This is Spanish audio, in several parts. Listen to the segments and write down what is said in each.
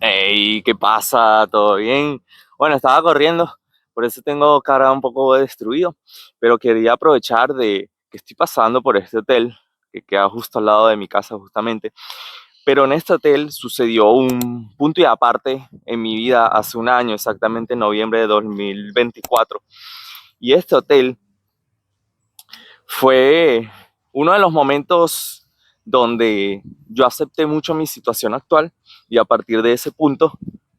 Hey, ¿qué pasa? ¿Todo bien? Bueno, estaba corriendo, por eso tengo cara un poco destruido, pero quería aprovechar de que estoy pasando por este hotel que queda justo al lado de mi casa justamente. Pero en este hotel sucedió un punto y aparte en mi vida hace un año, exactamente en noviembre de 2024. Y este hotel fue uno de los momentos donde yo acepté mucho mi situación actual y a partir de ese punto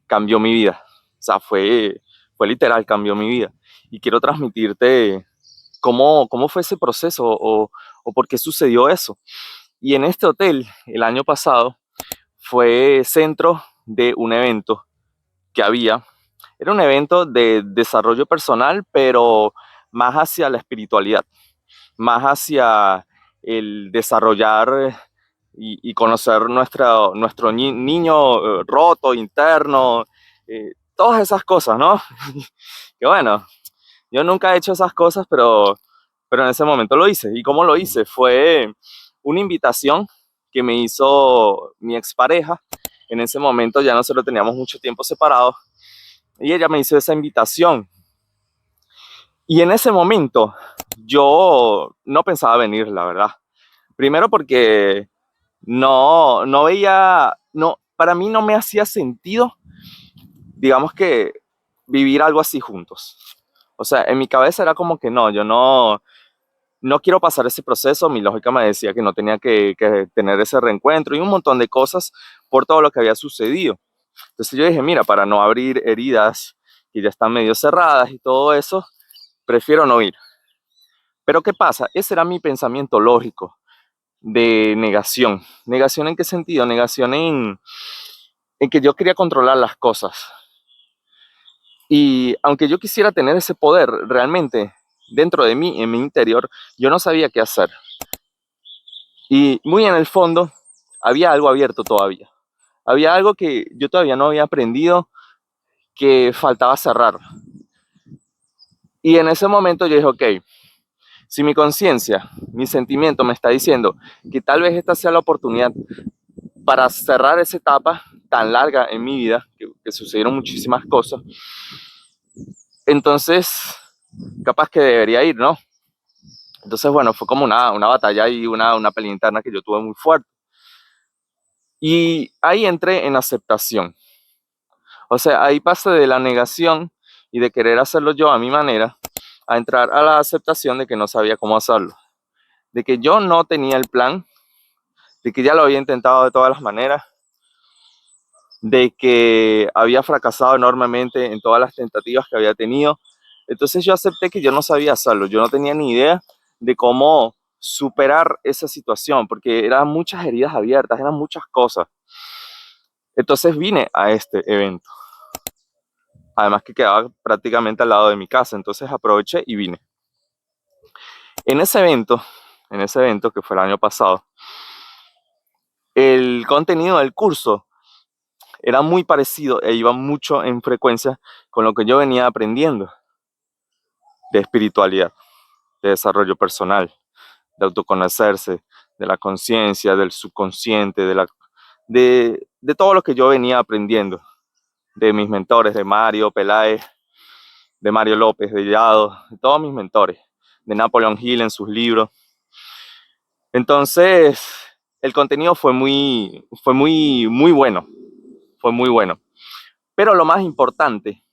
cambió mi vida. O sea, fue literal, cambió mi vida. Y quiero transmitirte cómo fue ese proceso o por qué sucedió eso. Y en este hotel, el año pasado, fue centro de un evento que había. Era un evento de desarrollo personal, pero más hacia la espiritualidad, más hacia el desarrollar y conocer nuestro niño roto, interno, todas esas cosas, ¿no? Que bueno, yo nunca he hecho esas cosas, pero en ese momento lo hice. ¿Y cómo lo hice? Fue una invitación que me hizo mi expareja. En ese momento ya nosotros teníamos mucho tiempo separados y ella me hizo esa invitación. Y en ese momento yo no pensaba venir, la verdad. Primero porque no veía, no, para mí no me hacía sentido, digamos que vivir algo así juntos. O sea, en mi cabeza era como que no, yo no quiero pasar ese proceso. Mi lógica me decía que no tenía que tener ese reencuentro y un montón de cosas por todo lo que había sucedido. Entonces yo dije, mira, para no abrir heridas que ya están medio cerradas y todo eso, prefiero no ir. Pero ¿qué pasa? Ese era mi pensamiento lógico de negación. ¿Negación en qué sentido? Negación en que yo quería controlar las cosas. Y aunque yo quisiera tener ese poder, realmente dentro de mí, en mi interior, yo no sabía qué hacer. Y muy en el fondo, había algo abierto todavía. Había algo que yo todavía no había aprendido, que faltaba cerrar. Y en ese momento yo dije, ok, si mi conciencia, mi sentimiento me está diciendo que tal vez esta sea la oportunidad para cerrar esa etapa tan larga en mi vida, que sucedieron muchísimas cosas, entonces capaz que debería ir, ¿no? Entonces, bueno, fue como una batalla y una pelea interna que yo tuve muy fuerte. Y ahí entré en aceptación. O sea, ahí pasé de la negación y de querer hacerlo yo a mi manera, a entrar a la aceptación de que no sabía cómo hacerlo, de que yo no tenía el plan, de que ya lo había intentado de todas las maneras, de que había fracasado enormemente en todas las tentativas que había tenido. Entonces yo acepté que yo no sabía hacerlo, yo no tenía ni idea de cómo superar esa situación, porque eran muchas heridas abiertas, eran muchas cosas. Entonces vine a este evento, además que quedaba prácticamente al lado de mi casa, entonces aproveché y vine. En ese evento, en ese evento que fue el año pasado, el contenido del curso era muy parecido e iba mucho en frecuencia con lo que yo venía aprendiendo de espiritualidad, de desarrollo personal, de autoconocerse, de la conciencia, del subconsciente, de todo lo que yo venía aprendiendo, de mis mentores, de Mario Peláez, de Mario López, de Yado, de todos mis mentores, de Napoleon Hill en sus libros. Entonces, el contenido muy bueno, fue muy bueno. Pero lo más importante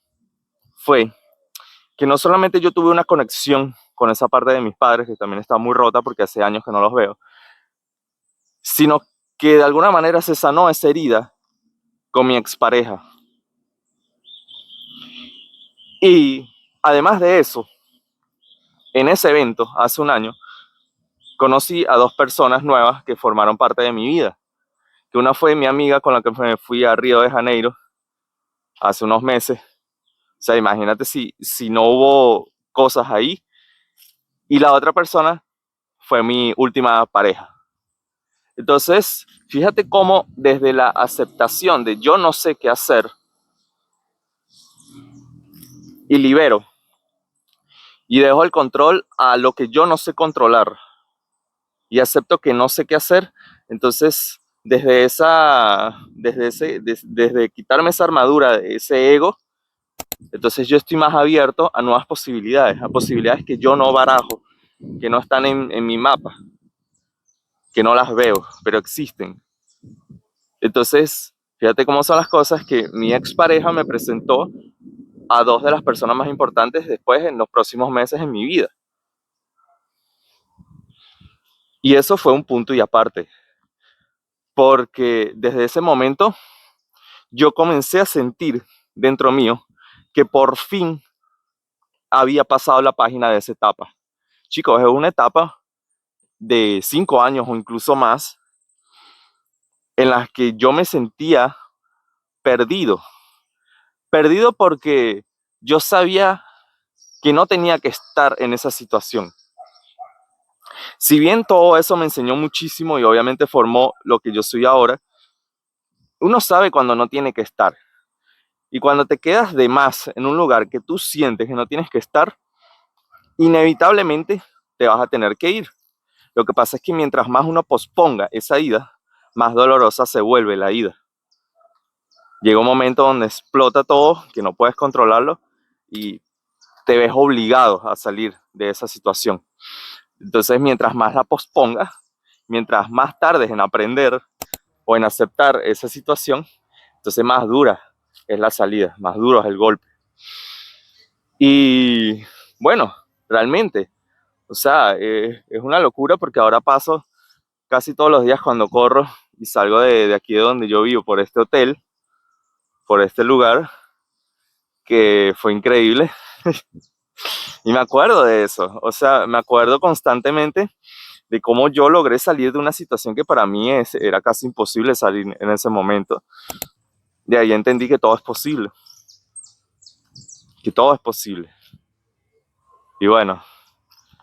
fue que no solamente yo tuve una conexión con esa parte de mis padres, que también está muy rota porque hace años que no los veo, sino que de alguna manera se sanó esa herida con mi expareja. Y además de eso, en ese evento, hace un año, conocí a dos personas nuevas que formaron parte de mi vida. Que una fue mi amiga con la que me fui a Río de Janeiro hace unos meses. O sea, imagínate si no hubo cosas ahí. Y la otra persona fue mi última pareja. Entonces, fíjate cómo desde la aceptación de yo no sé qué hacer y libero y dejo el control a lo que yo no sé controlar y acepto que no sé qué hacer, entonces desde quitarme esa armadura, ese ego, entonces yo estoy más abierto a nuevas posibilidades, a posibilidades que yo no barajo, que no están en mi mapa, que no las veo, pero existen. Entonces, fíjate cómo son las cosas que mi expareja me presentó a dos de las personas más importantes después en los próximos meses en mi vida. Y eso fue un punto y aparte, porque desde ese momento yo comencé a sentir dentro mío que por fin había pasado la página de esa etapa. Chicos, es una etapa de 5 años o incluso más en las que yo me sentía perdido. Perdido porque yo sabía que no tenía que estar en esa situación. Si bien todo eso me enseñó muchísimo y obviamente formó lo que yo soy ahora, uno sabe cuando no tiene que estar. Y cuando te quedas de más en un lugar que tú sientes que no tienes que estar, inevitablemente te vas a tener que ir. Lo que pasa es que mientras más uno posponga esa ida, más dolorosa se vuelve la ida. Llega un momento donde explota todo, que no puedes controlarlo y te ves obligado a salir de esa situación. Entonces, mientras más la pospongas, mientras más tardes en aprender o en aceptar esa situación, entonces más dura es la salida, más duro es el golpe. Y bueno, realmente, o sea, es una locura porque ahora paso casi todos los días cuando corro y salgo de aquí de donde yo vivo, por este hotel, por este lugar, que fue increíble. Y me acuerdo de eso, o sea, me acuerdo constantemente de cómo yo logré salir de una situación que para mí era casi imposible salir en ese momento. De ahí entendí que todo es posible, que todo es posible. Y bueno,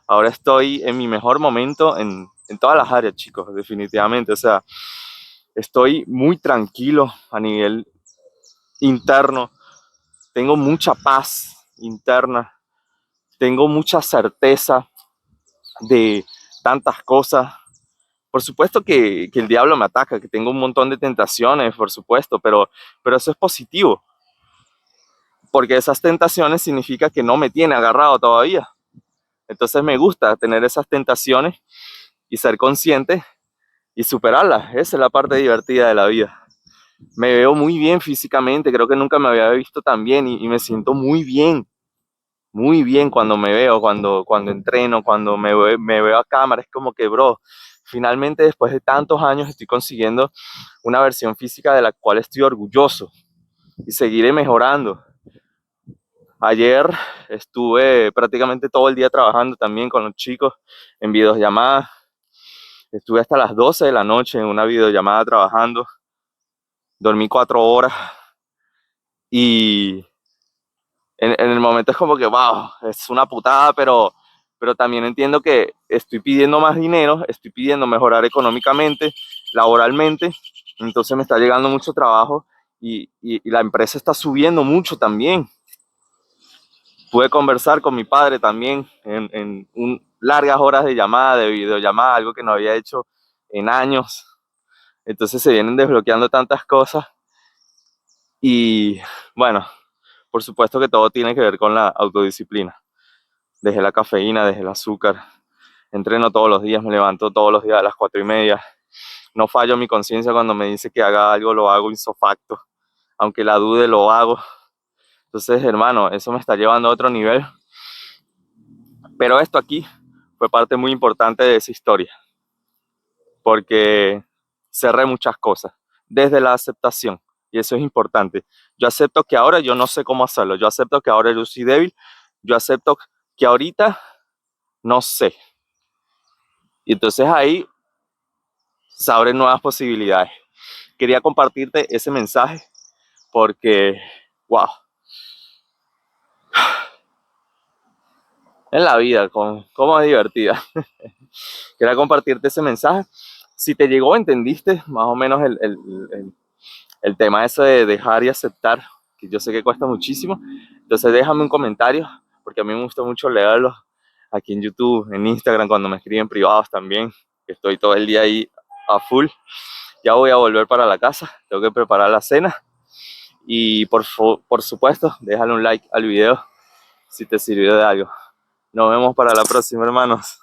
ahora estoy en mi mejor momento en todas las áreas, chicos, definitivamente. O sea, estoy muy tranquilo a nivel interno, tengo mucha paz interna, tengo mucha certeza de tantas cosas. Por supuesto que el diablo me ataca, que tengo un montón de tentaciones, por supuesto, pero eso es positivo, porque esas tentaciones significa que no me tiene agarrado todavía. Entonces me gusta tener esas tentaciones y ser consciente y superarlas. Esa es la parte divertida de la vida. Me veo muy bien físicamente, creo que nunca me había visto tan bien y me siento muy bien cuando me veo, cuando entreno, cuando me veo a cámara. Es como que, bro, finalmente después de tantos años estoy consiguiendo una versión física de la cual estoy orgulloso y seguiré mejorando. Ayer estuve prácticamente todo el día trabajando también con los chicos en videollamadas. Estuve hasta las 12 de la noche en una videollamada trabajando. Dormí 4 horas y en el momento es como que, wow, es una putada, pero también entiendo que estoy pidiendo más dinero, estoy pidiendo mejorar económicamente, laboralmente, entonces me está llegando mucho trabajo y la empresa está subiendo mucho también. Pude conversar con mi padre también en largas horas de llamada, de videollamada, algo que no había hecho en años. Entonces se vienen desbloqueando tantas cosas y bueno, por supuesto que todo tiene que ver con la autodisciplina. Dejé la cafeína, dejé el azúcar, entreno todos los días, me levanto todos los días a las 4:30. No fallo mi conciencia cuando me dice que haga algo, lo hago isofacto. Aunque la dude, lo hago. Entonces, hermano, eso me está llevando a otro nivel. Pero esto aquí fue parte muy importante de esa historia, porque cerré muchas cosas desde la aceptación. Y eso es importante. Yo acepto que ahora yo no sé cómo hacerlo. Yo acepto que ahora yo soy débil. Yo acepto que ahorita no sé. Y entonces ahí se abren nuevas posibilidades. Quería compartirte ese mensaje porque, wow, en la vida, cómo es divertida. Quería compartirte ese mensaje. Si te llegó, entendiste más o menos el tema ese de dejar y aceptar, que yo sé que cuesta muchísimo. Entonces déjame un comentario, porque a mí me gusta mucho leerlos aquí en YouTube, en Instagram, cuando me escriben privados también, que estoy todo el día ahí a full. Ya voy a volver para la casa, tengo que preparar la cena. Y por supuesto, déjale un like al video si te sirvió de algo. Nos vemos para la próxima, hermanos.